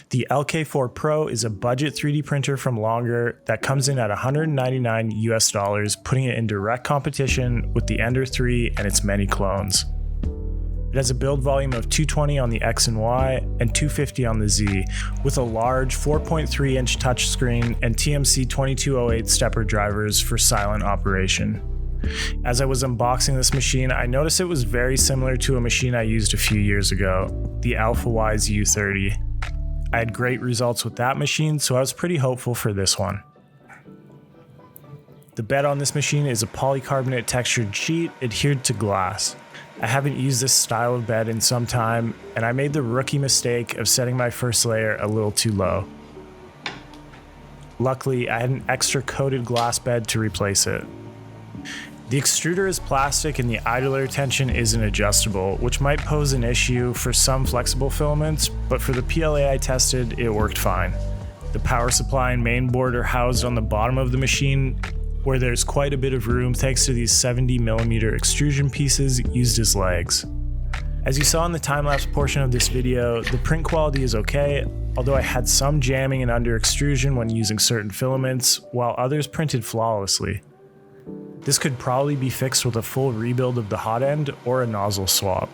The LK4 Pro is a budget 3D printer from Longer that comes in at $199 US, putting it in direct competition with the Ender 3 and its many clones. It has a build volume of 220 on the X and Y and 250 on the Z, with a large 4.3-inch touchscreen and TMC 2208 stepper drivers for silent operation. As I was unboxing this machine, I noticed it was very similar to a machine I used a few years ago, the AlphaWise U30. I had great results with that machine, so I was pretty hopeful for this one. The bed on this machine is a polycarbonate textured sheet adhered to glass. I haven't used this style of bed in some time, and I made the rookie mistake of setting my first layer a little too low. Luckily, I had an extra coated glass bed to replace it. The extruder is plastic and the idler tension isn't adjustable, which might pose an issue for some flexible filaments, but for the PLA I tested, it worked fine. The power supply and main board are housed on the bottom of the machine, where there's quite a bit of room thanks to these 70mm extrusion pieces used as legs. As you saw in the time-lapse portion of this video, the print quality is okay, although I had some jamming and under extrusion when using certain filaments, while others printed flawlessly. This could probably be fixed with a full rebuild of the hot end or a nozzle swap.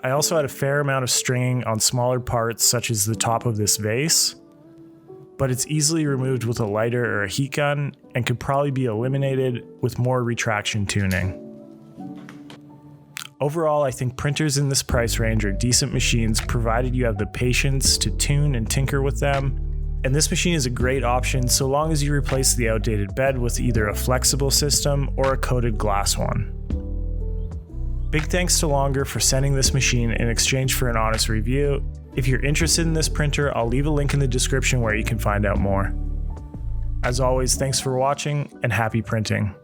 I also had a fair amount of stringing on smaller parts such as the top of this vase, but it's easily removed with a lighter or a heat gun and could probably be eliminated with more retraction tuning. Overall, I think printers in this price range are decent machines provided you have the patience to tune and tinker with them, and this machine is a great option so long as you replace the outdated bed with either a flexible system or a coated glass one. Big thanks to Longer for sending this machine in exchange for an honest review. If you're interested in this printer, I'll leave a link in the description where you can find out more. As always, thanks for watching and happy printing.